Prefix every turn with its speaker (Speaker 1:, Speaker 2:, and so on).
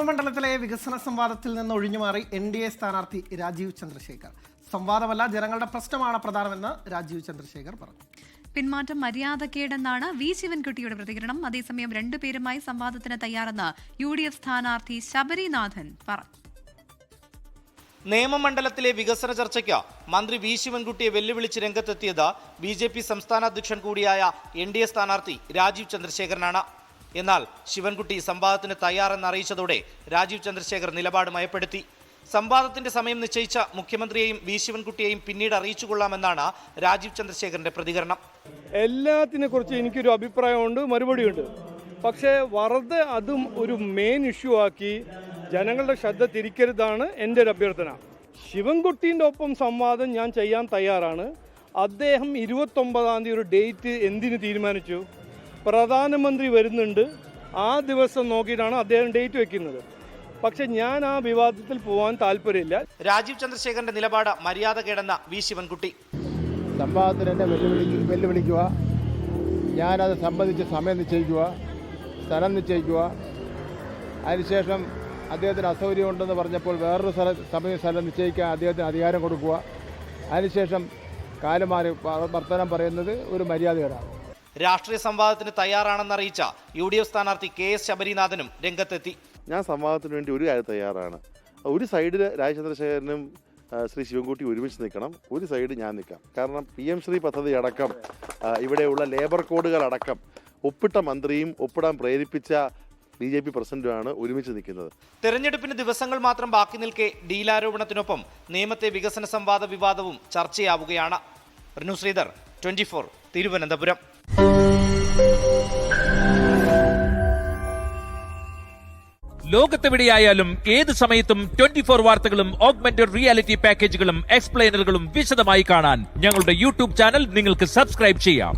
Speaker 1: നിയമമണ്ഡലത്തിലെ വികസന സംവാദത്തിൽ നിന്ന് ഒഴിഞ്ഞുമാറി NDA സ്ഥാനാർത്ഥി രാജീവ് ചന്ദ്രശേഖർ. സംവാദമല്ല, ജനങ്ങളുടെ പ്രശ്നമാണ് പ്രധാനമെന്ന് രാജീവ് ചന്ദ്രശേഖർ പറഞ്ഞു.
Speaker 2: പിന്മാറ്റം മര്യാദക്കേടെന്നാണ് വി ശിവൻകുട്ടിയുടെ പ്രതികരണം. അതേസമയം രണ്ടുപേരുമായി സംവാദത്തിന് തയ്യാറെന്ന് UDF സ്ഥാനാർത്ഥി ശബരിനാഥൻ പറഞ്ഞു.
Speaker 3: നിയമമണ്ഡലത്തിലെ വികസന ചർച്ചയ്ക്ക് മന്ത്രി വി ശിവൻകുട്ടിയെ വെല്ലുവിളിച്ച് രംഗത്തെത്തിയത് BJP സംസ്ഥാന അധ്യക്ഷൻ കൂടിയായ NDA സ്ഥാനാർത്ഥി രാജീവ് ചന്ദ്രശേഖരനാണ്. എന്നാൽ ശിവൻകുട്ടി സംവാദത്തിന് തയ്യാറെന്ന് അറിയിച്ചതോടെ രാജീവ് ചന്ദ്രശേഖർ നിലപാട് മയപ്പെടുത്തി. സംവാദത്തിന്റെ സമയം നിശ്ചയിച്ച മുഖ്യമന്ത്രിയെയും വി ശിവൻകുട്ടിയെയും പിന്നീട് അറിയിച്ചുകൊള്ളാമെന്നാണ് രാജീവ് ചന്ദ്രശേഖരന്റെ പ്രതികരണം.
Speaker 4: എല്ലാത്തിനെ കുറിച്ച് എനിക്കൊരു അഭിപ്രായമുണ്ട്, മറുപടിയുണ്ട്. പക്ഷേ വെറുതെ അതും ഒരു മെയിൻ ഇഷ്യൂ ആക്കി ജനങ്ങളുടെ ശ്രദ്ധ തിരിക്കരുതാണ് എൻ്റെ ഒരു അഭ്യർത്ഥന. ശിവൻകുട്ടീൻ്റെ ഒപ്പം സംവാദം ഞാൻ ചെയ്യാൻ തയ്യാറാണ്. അദ്ദേഹം 29-ാം തീയതി ഒരു ഡേറ്റ് എന്തിനു തീരുമാനിച്ചു? പ്രധാനമന്ത്രി വരുന്നുണ്ട്, ആ ദിവസം നോക്കിയിട്ടാണ് അദ്ദേഹം ഡേറ്റ് വെക്കുന്നത്. പക്ഷെ ഞാൻ ആ വിവാദത്തിൽ പോകാൻ താല്പര്യമില്ല.
Speaker 3: രാജീവ് ചന്ദ്രശേഖരന്റെ നിലപാട് മര്യാദകേടെന്ന വി ശിവൻകുട്ടി.
Speaker 5: സംവാദത്തിന് എന്നെ വെല്ലുവിളിക്കുക, ഞാനത് സംബന്ധിച്ച് സമയം നിശ്ചയിക്കുക, സ്ഥലം നിശ്ചയിക്കുക. അതിനുശേഷം അദ്ദേഹത്തിന് അസൗകര്യമുണ്ടെന്ന് പറഞ്ഞപ്പോൾ വേറൊരു സ്ഥലം നിശ്ചയിക്കാൻ അദ്ദേഹത്തിന് അധികാരം കൊടുക്കുക. അതിനുശേഷം കാലുമാറി വർത്തമാനം പറയുന്നത് ഒരു മര്യാദകേടാണ്.
Speaker 3: രാഷ്ട്രീയ സംവാദത്തിന് തയ്യാറാണെന്ന് അറിയിച്ച UDF സ്ഥാനാർത്ഥി KS ശബരിനാഥനും രംഗത്തെത്തി.
Speaker 6: ഞാൻ സംവാദത്തിന് വേണ്ടി ഒരു കാര്യം തയ്യാറാണ്. ഒരു സൈഡിൽ രാജീവ് ചന്ദ്രശേഖരനും ശ്രീ ശിവൻകുട്ടി ഒരുമിച്ച് നിൽക്കണം, ഒരു സൈഡ് ഞാൻ നിൽക്കാം. കാരണം PM ശ്രീ പദ്ധതി അടക്കം ഇവിടെയുള്ള ലേബർ കോഡുകളടക്കം ഒപ്പിട്ട മന്ത്രിയും ഒപ്പിടാൻ പ്രേരിപ്പിച്ച BJP പ്രസിഡന്റുമാണ് ഒരുമിച്ച് നിൽക്കുന്നത്.
Speaker 3: തെരഞ്ഞെടുപ്പിന് ദിവസങ്ങൾ മാത്രം ബാക്കി നിൽക്കെ ഡീലാരോപണത്തിനൊപ്പം നിയമത്തെ വികസന സംവാദ വിവാദവും ചർച്ചയാവുകയാണ്. റിനു ശ്രീധർ, 24, തിരുവനന്തപുരം.
Speaker 7: ലോകത്തെവിടെയായാലും ഏത് സമയത്തും 24 വാർത്തകളും ഓഗ്മെന്റഡ് റിയാലിറ്റി പാക്കേജുകളും എക്സ്പ്ലെയിനറുകളും വിശദമായി കാണാൻ ഞങ്ങളുടെ YouTube ചാനൽ നിങ്ങൾക്ക് സബ്സ്ക്രൈബ് ചെയ്യാം.